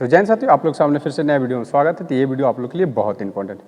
तो जैन साथियों, आप लोग सामने फिर से नया वीडियो में स्वागत है। तो ये वीडियो आप लोग के लिए बहुत इंपॉर्टेंट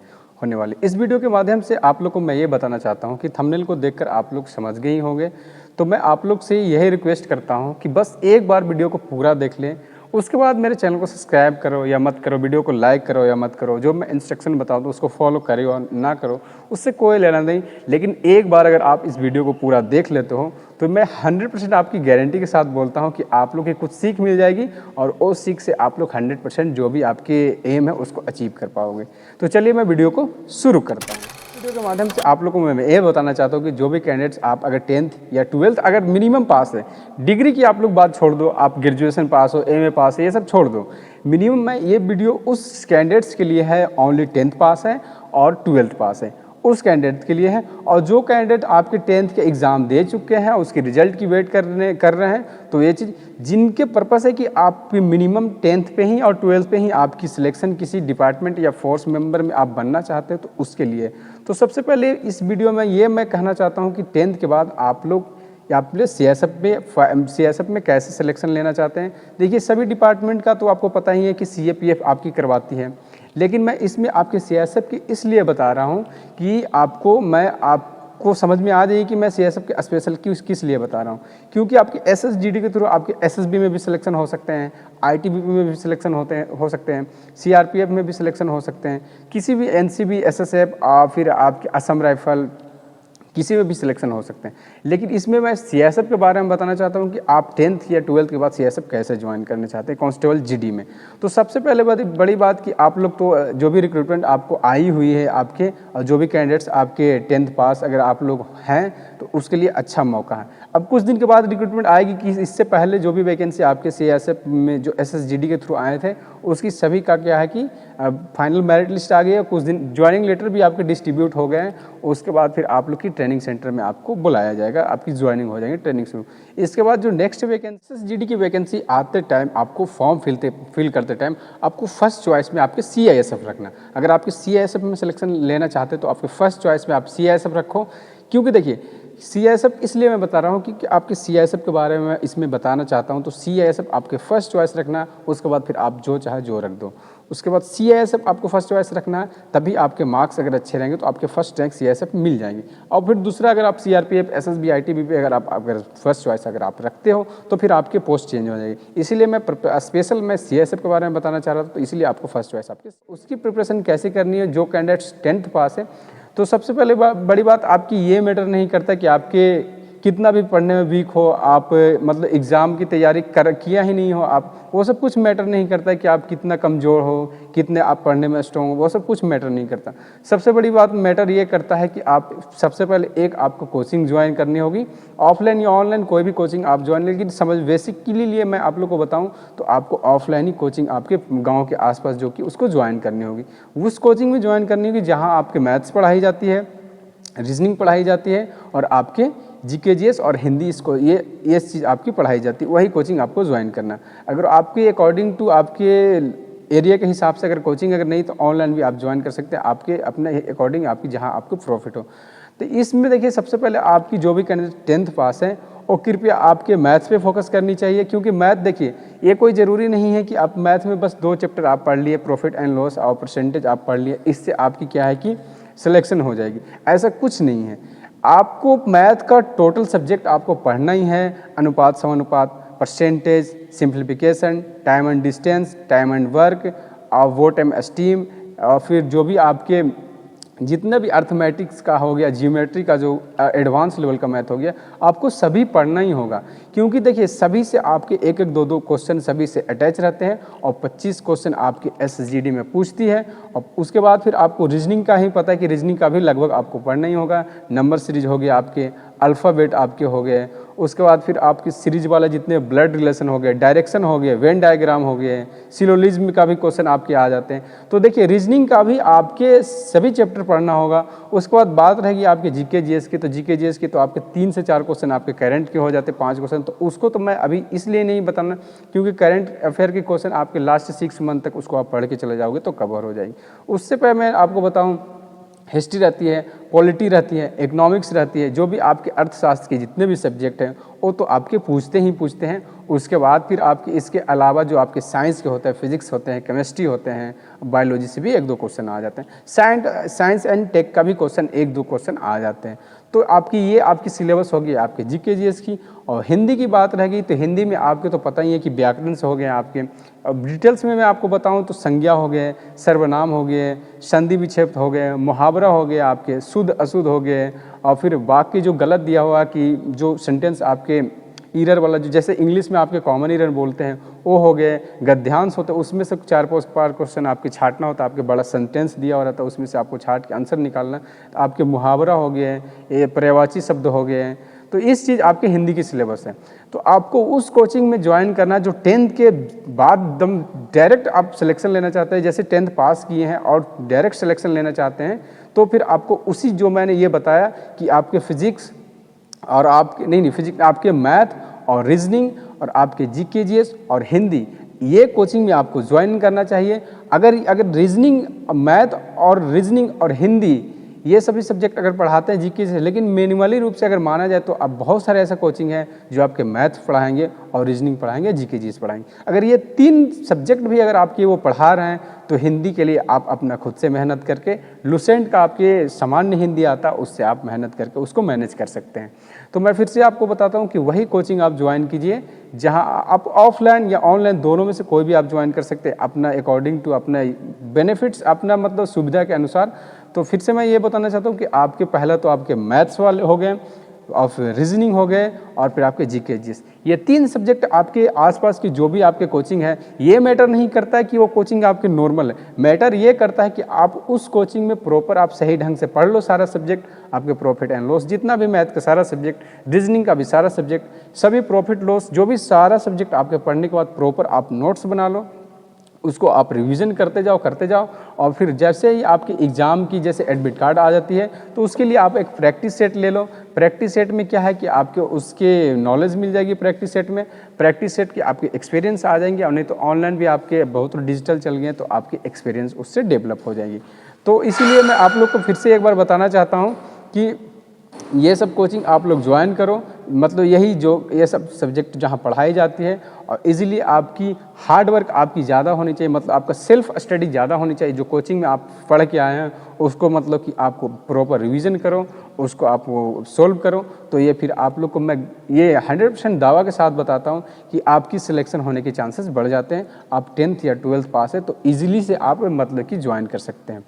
होने वाली। इस वीडियो के माध्यम से आप लोग को मैं ये बताना चाहता हूँ कि थंबनेल को देखकर आप लोग समझ गए ही होंगे। तो मैं आप लोग से यही रिक्वेस्ट करता हूँ कि बस एक बार वीडियो को पूरा देख लें, उसके बाद मेरे चैनल को सब्सक्राइब करो या मत करो, वीडियो को लाइक करो या मत करो, जो मैं इंस्ट्रक्शन बताऊँ तो उसको फॉलो करो और ना करो, उससे कोई लेना नहीं। लेकिन एक बार अगर आप इस वीडियो को पूरा देख लेते हो तो मैं 100% आपकी गारंटी के साथ बोलता हूं कि आप लोग की कुछ सीख मिल जाएगी और उस सीख से आप लोग 100% जो भी आपके एम है उसको अचीव कर पाओगे। तो चलिए मैं वीडियो को शुरू करता हूँ। वीडियो के माध्यम से आप लोगों को मैं ये बताना चाहता हूँ कि जो भी कैंडिडेट्स आप अगर 10th या 12th अगर मिनिमम पास है, डिग्री की आप लोग बात छोड़ दो, आप ग्रेजुएशन पास हो, एमए पास है, ये सब छोड़ दो। मिनिमम मैं ये वीडियो उस कैंडिडेट्स के लिए है ओनली 10th पास है और 12th पास है, उस कैंडिडेट के लिए है। और जो कैंडिडेट आपके 10th के एग्ज़ाम दे चुके हैं, उसके रिजल्ट की वेट कर रहे हैं, तो ये चीज़ जिनके पर्पस है कि आपकी मिनिमम 10th पे ही और 12th पे ही आपकी सिलेक्शन किसी डिपार्टमेंट या फोर्स मेंबर में आप बनना चाहते हैं, तो उसके लिए। तो सबसे पहले इस वीडियो में ये मैं कहना चाहता हूँ कि 10th के बाद आप लोग या आप लोग सीएसएफ में कैसे सिलेक्शन लेना चाहते हैं। देखिए, सभी डिपार्टमेंट का तो आपको पता ही है कि सीएपीएफ आपकी करवाती है, लेकिन मैं इसमें आपके सीएसएफ की इसलिए बता रहा हूं कि आपको समझ में आ जाए कि मैं सीएसएफ के स्पेशल किस लिए बता रहा हूं। क्योंकि आपके एसएसजीडी के थ्रू आपके एसएसबी में भी सिलेक्शन हो सकते हैं, आईटीबीपी में भी सिलेक्शन हो सकते हैं, सीआरपीएफ में भी सिलेक्शन हो सकते हैं, किसी भी एनसीबी, एसएसएफ, फिर आपके असम राइफल, किसी में भी सिलेक्शन हो सकते हैं। लेकिन इसमें मैं सीएसएफ के बारे में बताना चाहता हूं कि आप 10th या 12th के बाद सीएसएफ कैसे ज्वाइन करना चाहते हैं कांस्टेबल जीडी में। तो सबसे पहले बड़ी बात कि आप लोग तो जो भी रिक्रूटमेंट आपको आई हुई है आपके, और जो भी कैंडिडेट्स आपके 10th पास अगर आप लोग हैं तो उसके लिए अच्छा मौका है। अब कुछ दिन के बाद रिक्रूटमेंट आएगी कि इससे पहले जो भी वैकेंसी आपके सीएसएफ में जो एसएसजीडी के थ्रू आए थे उसकी सभी का क्या है कि फाइनल मेरिट लिस्ट आ गई है। कुछ दिन ज्वाइनिंग लेटर भी आपके डिस्ट्रीब्यूट हो गए हैं। उसके बाद फिर आप लोग की ट्रेनिंग सेंटर में आपको बुलाया जाएगा, आपकी ज्वाइनिंग हो जाएगी, ट्रेनिंग शुरू। इसके बाद जो नेक्स्ट वैकेंसी एसएसजीडी की वैकेंसी आते टाइम आपको फॉर्म फिल करते टाइम आपको फर्स्ट चॉइस में आपके सीआईएसएफ रखना। अगर आपके सीआईएसएफ में सिलेक्शन लेना चाहते तो आपके फर्स्ट चॉइस में आप सीआईएसएफ रखो। क्योंकि देखिए, सीआईएसएफ इसलिए मैं बता रहा हूँ कि आपके सीआईएसएफ के बारे में इसमें बताना चाहता हूँ। तो सीआईएसएफ आपके फर्स्ट चॉइस रखना, उसके बाद फिर आप जो चाहे जो रख दो। उसके बाद सीआईएसएफ आपको फर्स्ट चॉइस रखना है, तभी आपके मार्क्स अगर अच्छे रहेंगे तो आपके फर्स्ट रैंक सीआईएसएफ मिल जाएंगे। और फिर दूसरा, अगर आप सीआरपीएफ, एसएसबी, आईटीबीपी अगर फर्स्ट चॉइस अगर आप रखते हो तो फिर आपके पोस्ट चेंज हो जाएगी। इसीलिए मैं सीआईएसएफ के बारे में बताना चाह रहा था। तो इसीलिए आपको फर्स्ट चॉइस आपके उसकी प्रिपरेशन कैसे करनी है। जो कैंडिडेट्स 10th पास है, तो सबसे पहले बड़ी बात आपकी ये मैटर नहीं करता कि आपके कितना भी पढ़ने में वीक हो, आप मतलब एग्ज़ाम की तैयारी किया ही नहीं हो आप, वो सब कुछ मैटर नहीं करता कि आप कितना कमज़ोर हो, कितने आप पढ़ने में स्ट्रॉन्ग हो, वो सब कुछ मैटर नहीं करता। सबसे बड़ी बात मैटर ये करता है कि आप सबसे पहले एक आपको कोचिंग ज्वाइन करनी होगी, ऑफलाइन या ऑनलाइन कोई भी कोचिंग आप ज्वाइन। लेकिन बेसिक के लिए मैं आप लोग को बताऊँ तो आपको ऑफलाइन ही कोचिंग आपके गाँव के आसपास जो कि उसको ज्वाइन करनी होगी। उस कोचिंग में ज्वाइन करनी होगी जहाँ आपके मैथ्स पढ़ाई जाती है, रीजनिंग पढ़ाई जाती है और आपके जीके जीएस और हिंदी, इसको ये चीज़ आपकी पढ़ाई जाती है। वही कोचिंग आपको ज्वाइन करना। अगर आपके अकॉर्डिंग टू आपके एरिया के हिसाब से अगर कोचिंग अगर नहीं तो ऑनलाइन भी आप ज्वाइन कर सकते हैं, आपके अपने अकॉर्डिंग आपकी जहां आपको प्रॉफिट हो। तो इसमें देखिए, सबसे पहले आपकी जो भी कैंडिडेट 10th पास है और कृपया आपके मैथ्स पे फोकस करनी चाहिए। क्योंकि मैथ देखिए, ये कोई ज़रूरी नहीं है कि आप मैथ में बस 2 चैप्टर आप पढ़ लिए, प्रॉफिट एंड लॉस और परसेंटेज आप पढ़ लिए, इससे आपकी क्या है कि सिलेक्शन हो जाएगी। ऐसा कुछ नहीं है। आपको मैथ का टोटल सब्जेक्ट आपको पढ़ना ही है। अनुपात, समानुपात, percentage, simplification, time and distance, time and work और वोट एम एस्टीम, और फिर जो भी आपके जितना भी अर्थमेटिक्स का हो गया, जियोमेट्री का जो एडवांस लेवल का मैथ हो गया, आपको सभी पढ़ना ही होगा। क्योंकि देखिए, सभी से आपके एक एक दो क्वेश्चन सभी से अटैच रहते हैं और 25 क्वेश्चन आपके एसएसजीडी में पूछती है। और उसके बाद फिर आपको रीजनिंग का ही पता है कि रीजनिंग का भी लगभग आपको पढ़ना ही होगा। नंबर सीरीज हो गया, आपके अल्फ़ाबेट आपके हो गए, उसके बाद फिर आपकी सीरीज वाले जितने ब्लड रिलेशन हो गए, डायरेक्शन हो गए, वेन डायग्राम हो गए, सिलोजिज्म का भी क्वेश्चन आपके आ जाते हैं। तो देखिए, रीजनिंग का भी आपके सभी चैप्टर पढ़ना होगा। उसके बाद बात रहेगी आपके जीके जीएस की। तो जीके जीएस की तो आपके 3 से 4 क्वेश्चन आपके करंट के हो जाते हैं, 5 क्वेश्चन। तो उसको तो मैं अभी इसलिए नहीं बताना क्योंकि करंट अफेयर के क्वेश्चन आपके लास्ट 6 मंथ तक उसको आप पढ़ के चले जाओगे तो कवर हो जाएगी। उससे पहले मैं आपको बताऊँ, हिस्ट्री रहती है, पॉलिटी रहती है, इकोनॉमिक्स रहती है, जो भी आपके अर्थशास्त्र के जितने भी सब्जेक्ट हैं वो तो आपके पूछते ही पूछते हैं। उसके बाद फिर आपके इसके अलावा जो आपके साइंस के होते हैं, फिजिक्स होते हैं, केमिस्ट्री होते हैं, बायोलॉजी से भी 1-2 क्वेश्चन आ जाते हैं। साइंस एंड टेक का भी क्वेश्चन 1-2 क्वेश्चन आ जाते हैं। तो आपकी ये आपकी सिलेबस होगी आपके जीके जीएस की। और हिंदी की बात रहेगी तो हिंदी में आपके तो पता ही है कि व्याकरण से हो गए आपके। अब डिटेल्स में मैं आपको बताऊं तो संज्ञा हो गए, सर्वनाम हो गए, संधि विक्षेप हो गए, मुहावरा हो गए आपके, शुद्ध अशुद्ध हो गए, और फिर वाक्य जो गलत दिया हुआ कि जो सेंटेंस आपके ईरर वाला, जो जैसे इंग्लिश में आपके कॉमन ईरर बोलते हैं वो हो गए, गद्यांश होते हैं उसमें से 4-5 क्वेश्चन आपके छाटना होता है। आपके बड़ा सेंटेंस दिया हो रहता है उसमें से आपको छाट के आंसर निकालना। आपके मुहावरा हो गए, ये पर्यायवाची शब्द हो गए। तो इस चीज़ आपके हिंदी की सिलेबस है। तो आपको उस कोचिंग में ज्वाइन करना जो 10th के बाद दम डायरेक्ट आप सिलेक्शन लेना चाहते हैं, जैसे 10th पास किए हैं और डायरेक्ट सिलेक्शन लेना चाहते हैं, तो फिर आपको उसी जो मैंने ये बताया कि आपके फिजिक्स और आपके नहीं फिजिक्स, आपके मैथ और रीजनिंग और आपके जीके जीएस और हिंदी, ये कोचिंग में आपको ज्वाइन करना चाहिए। अगर रीजनिंग, मैथ और रीजनिंग और हिंदी ये सभी सब्जेक्ट अगर पढ़ाते हैं जीके से, लेकिन मिनिमली रूप से अगर माना जाए तो अब बहुत सारे ऐसा कोचिंग है जो आपके मैथ पढ़ाएंगे और रीजनिंग पढ़ाएंगे, जीके जीएस पढ़ाएंगे। अगर ये 3 सब्जेक्ट भी अगर आपके वो पढ़ा रहे हैं तो हिंदी के लिए आप अपना खुद से मेहनत करके, लुसेंट का आपके सामान्य हिंदी आता उससे आप मेहनत करके उसको मैनेज कर सकते हैं। तो मैं फिर से आपको बताता हूँ कि वही कोचिंग आप ज्वाइन कीजिए जहाँ आप ऑफलाइन या ऑनलाइन दोनों में से कोई भी आप ज्वाइन कर सकते हैं, अपना अकॉर्डिंग टू अपना बेनिफिट्स, अपना मतलब सुविधा के अनुसार। तो फिर से मैं ये बताना चाहता हूँ कि आपके पहला तो आपके मैथ्स वाले हो गए और फिर रीजनिंग हो गए और फिर आपके जीके जीएस, ये 3 सब्जेक्ट आपके आसपास की जो भी आपके कोचिंग है, ये मैटर नहीं करता है कि वो कोचिंग आपके नॉर्मल है। मैटर ये करता है कि आप उस कोचिंग में प्रॉपर आप सही ढंग से पढ़ लो सारा सब्जेक्ट, आपके प्रॉफिट एंड लॉस जितना भी मैथ का सारा सब्जेक्ट, रीजनिंग का भी सारा सब्जेक्ट, सभी प्रॉफिट लॉस जो भी सारा सब्जेक्ट आपके पढ़ने के बाद प्रॉपर आप नोट्स बना लो, उसको आप रिवीजन करते जाओ और फिर जैसे ही आपकी एग्ज़ाम की जैसे एडमिट कार्ड आ जाती है तो उसके लिए आप एक प्रैक्टिस सेट ले लो। प्रैक्टिस सेट में क्या है कि आपको उसके नॉलेज मिल जाएगी, प्रैक्टिस सेट में प्रैक्टिस सेट के आपके एक्सपीरियंस आ जाएंगे, और नहीं तो ऑनलाइन भी आपके बहुत डिजिटल चल गए तो आपकी एक्सपीरियंस उससे डेवलप हो जाएगी। तो इसीलिए मैं आप लोग को फिर से एक बार बताना चाहता हूँ कि ये सब कोचिंग आप लोग ज्वाइन करो, मतलब यही जो ये सब सब्जेक्ट जहाँ पढ़ाई जाती है, और इजीली आपकी हार्ड वर्क आपकी ज़्यादा होनी चाहिए, मतलब आपका सेल्फ स्टडी ज़्यादा होनी चाहिए। जो कोचिंग में आप पढ़ के आए हैं उसको मतलब कि आपको प्रॉपर रिवीजन करो, उसको आप वो सोल्व करो, तो ये फिर आप लोग को मैं ये 100% दावा के साथ बताता हूँ कि आपकी सिलेक्शन होने के चांसेस बढ़ जाते हैं। आप 10th या 12th पास है तो ईजिली से आप मतलब कि ज्वाइन कर सकते हैं।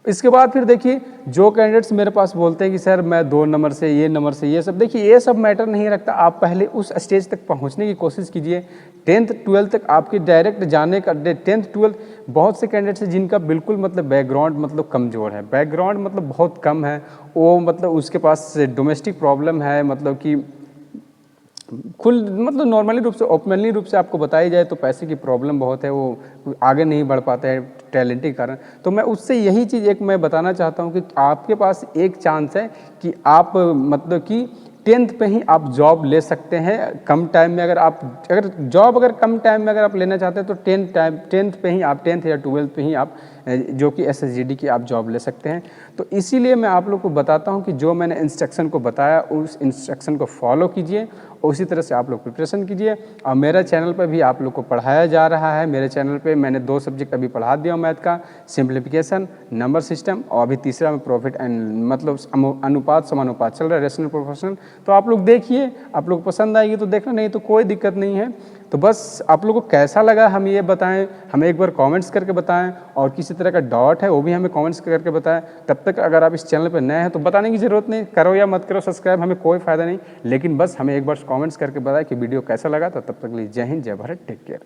इसके बाद फिर देखिए जो कैंडिडेट्स मेरे पास बोलते हैं कि सर मैं 2 नंबर से, ये नंबर से, ये सब, देखिए ये सब मैटर नहीं रखता। आप पहले उस स्टेज तक पहुंचने की कोशिश कीजिए। 10th 12th तक आपके डायरेक्ट जाने का 10th 12th बहुत से कैंडिडेट्स हैं जिनका बिल्कुल मतलब बैकग्राउंड मतलब कमज़ोर है, बैकग्राउंड मतलब बहुत कम है, वो मतलब उसके पास डोमेस्टिक प्रॉब्लम है, मतलब कि खुल मतलब नॉर्मली रूप से ओपनली रूप से आपको बताई जाए तो पैसे की प्रॉब्लम बहुत है, वो आगे नहीं बढ़ पाते हैं टैलेंट के कारण। तो मैं उससे यही चीज़ एक मैं बताना चाहता हूँ कि आपके पास एक चांस है कि आप मतलब कि 10th पे ही आप जॉब ले सकते हैं कम टाइम में। अगर जॉब अगर कम टाइम में अगर आप लेना चाहते हैं तो 10th पे ही आप 10th या 12th पे ही आप जो कि SSGD की आप जॉब ले सकते हैं। तो इसीलिए मैं आप लोग को बताता हूं कि जो मैंने इंस्ट्रक्शन को बताया उस इंस्ट्रक्शन को फॉलो कीजिए, उसी तरह से आप लोग प्रिपरेशन कीजिए। और मेरा चैनल पर भी आप लोग को पढ़ाया जा रहा है। मेरे चैनल पे मैंने 2 सब्जेक्ट अभी पढ़ा दिया मैथ का, सिंप्लीफिकेशन, नंबर सिस्टम, और अभी तीसरा में प्रॉफिट एंड मतलब अनुपात समानुपात चल रहा है, रेशनल प्रोपोर्शनल। तो आप लोग देखिए, आप लोग पसंद आएगी तो देखना, नहीं तो कोई दिक्कत नहीं है। तो बस आप लोगों को कैसा लगा हम ये बताएं, हमें एक बार कमेंट्स करके बताएं, और किसी तरह का डाउट है वो भी हमें कमेंट्स करके बताएं। तब तक अगर आप इस चैनल पर नए हैं तो बताने की ज़रूरत नहीं, करो या मत करो सब्सक्राइब, हमें कोई फ़ायदा नहीं, लेकिन बस हमें एक बार कमेंट्स करके बताएं कि वीडियो कैसा लगा। तो तब तक के लिए जय हिंद, जय भारत, टेक केयर।